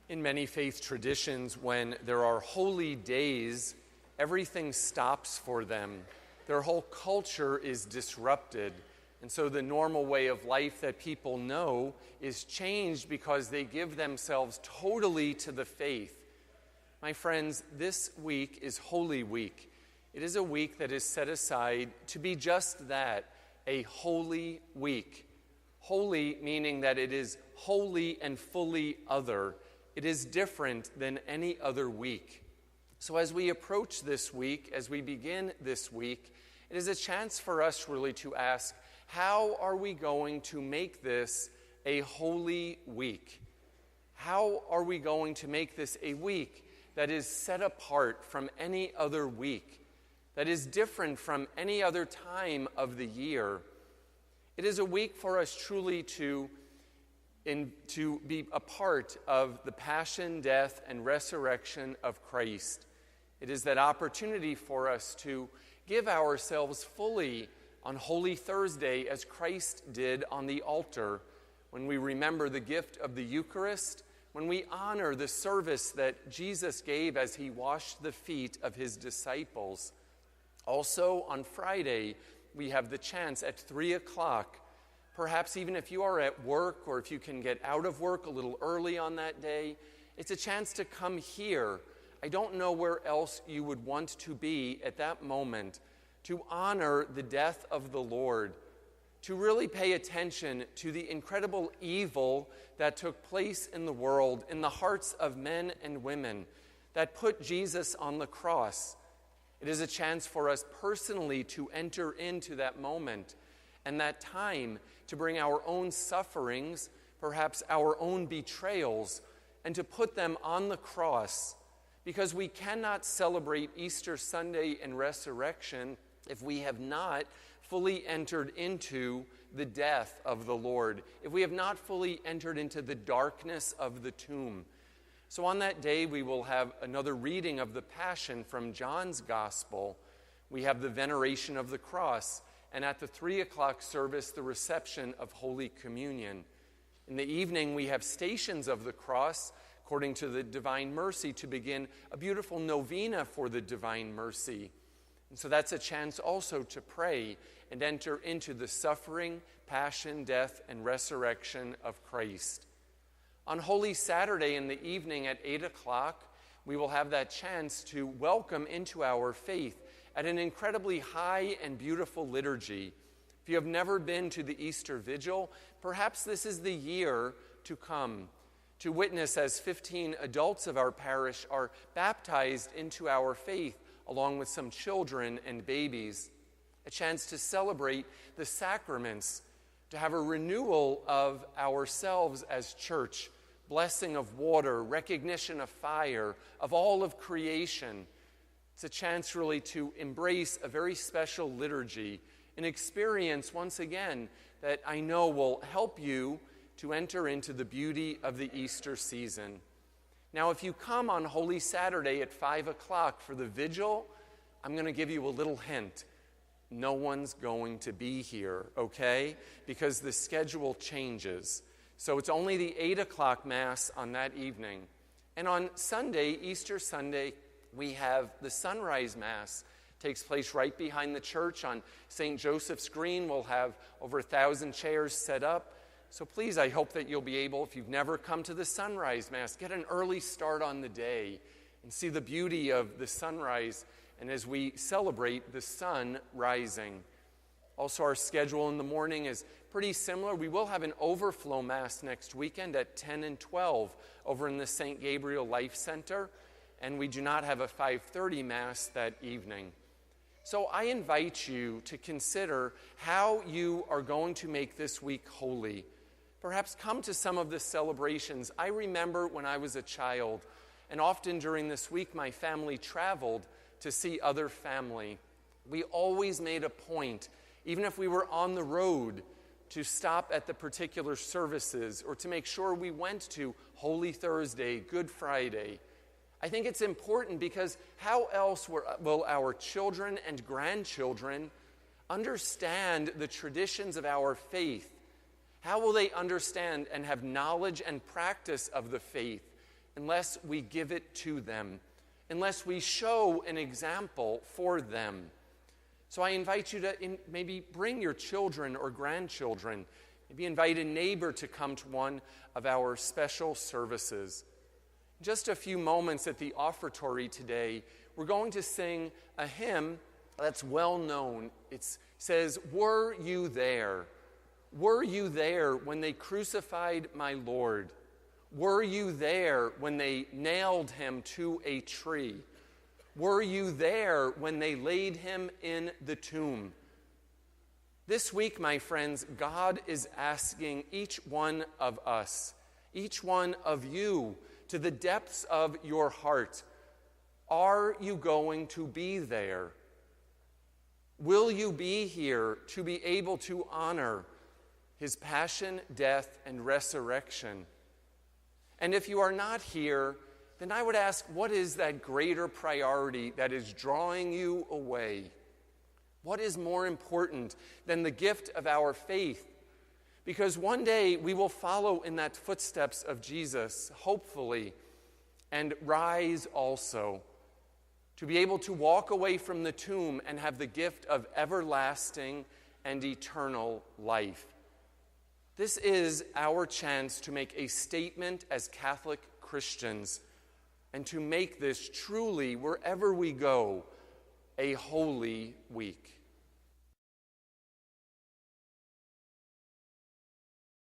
In many faith traditions, when there are holy days, everything stops for them. Their whole culture is disrupted. And so the normal way of life that people know is changed because they give themselves totally to the faith. My friends, this week is Holy Week. It is a week that is set aside to be just that, a holy week. Holy meaning that it is wholly and fully other. It is different than any other week. So as we approach this week, as we begin this week, it is a chance for us really to ask, how are we going to make this a holy week? How are we going to make this a week that is set apart from any other week, that is different from any other time of the year? It is a week for us truly to be a part of the passion, death, and resurrection of Christ. It is that opportunity for us to give ourselves fully on Holy Thursday as Christ did on the altar, when we remember the gift of the Eucharist, when we honor the service that Jesus gave as he washed the feet of his disciples. Also on Friday, we have the chance at 3 o'clock. Perhaps even if you are at work or if you can get out of work a little early on that day, it's a chance to come here. I don't know where else you would want to be at that moment, to honor the death of the Lord, to really pay attention to the incredible evil that took place in the world, in the hearts of men and women, that put Jesus on the cross. It is a chance for us personally to enter into that moment and that time, to bring our own sufferings, perhaps our own betrayals, and to put them on the cross, because we cannot celebrate Easter Sunday and resurrection if we have not fully entered into the death of the Lord, if we have not fully entered into the darkness of the tomb. So on that day, we will have another reading of the Passion from John's Gospel. We have the veneration of the cross, and at the 3 o'clock service, the reception of Holy Communion. In the evening, we have Stations of the Cross, according to the Divine Mercy, to begin a beautiful novena for the Divine Mercy. And so that's a chance also to pray and enter into the suffering, passion, death, and resurrection of Christ. On Holy Saturday in the evening at 8 o'clock, we will have that chance to welcome into our faith at an incredibly high and beautiful liturgy. If you have never been to the Easter Vigil, perhaps this is the year to come, to witness as 15 adults of our parish are baptized into our faith, along with some children and babies. A chance to celebrate the sacraments, to have a renewal of ourselves as church, blessing of water, recognition of fire, of all of creation. It's a chance really to embrace a very special liturgy, an experience, once again, that I know will help you to enter into the beauty of the Easter season. Now, if you come on Holy Saturday at 5 o'clock for the vigil, I'm going to give you a little hint. No one's going to be here, okay? Because the schedule changes. So it's only the 8 o'clock Mass on that evening. And on Sunday, Easter Sunday, we have the Sunrise Mass. It takes place right behind the church on St. Joseph's Green. We'll have over 1,000 chairs set up. So please, I hope that you'll be able, if you've never come to the Sunrise Mass, get an early start on the day and see the beauty of the sunrise, and as we celebrate the sun rising. Also, our schedule in the morning is pretty similar. We will have an overflow Mass next weekend at 10 and 12 over in the St. Gabriel Life Center, and we do not have a 5:30 Mass that evening. So I invite you to consider how you are going to make this week holy. Perhaps come to some of the celebrations. I remember when I was a child, and often during this week my family traveled to see other family. We always made a point, even if we were on the road, to stop at the particular services or to make sure we went to Holy Thursday, Good Friday. I think it's important because how else will our children and grandchildren understand the traditions of our faith? How will they understand and have knowledge and practice of the faith unless we give it to them, unless we show an example for them. So I invite you to maybe bring your children or grandchildren. Maybe invite a neighbor to come to one of our special services. In just a few moments at the offertory today, we're going to sing a hymn that's well known. It says, "Were you there? Were you there when they crucified my Lord? Were you there when they nailed him to a tree? Were you there when they laid him in the tomb?" This week, my friends, God is asking each one of us, each one of you, to the depths of your heart, are you going to be there? Will you be here to be able to honor his passion, death, and resurrection? And if you are not here, then I would ask, what is that greater priority that is drawing you away? What is more important than the gift of our faith? Because one day we will follow in that footsteps of Jesus, hopefully, and rise also, to be able to walk away from the tomb and have the gift of everlasting and eternal life. This is our chance to make a statement as Catholic Christians and to make this truly, wherever we go, a holy week.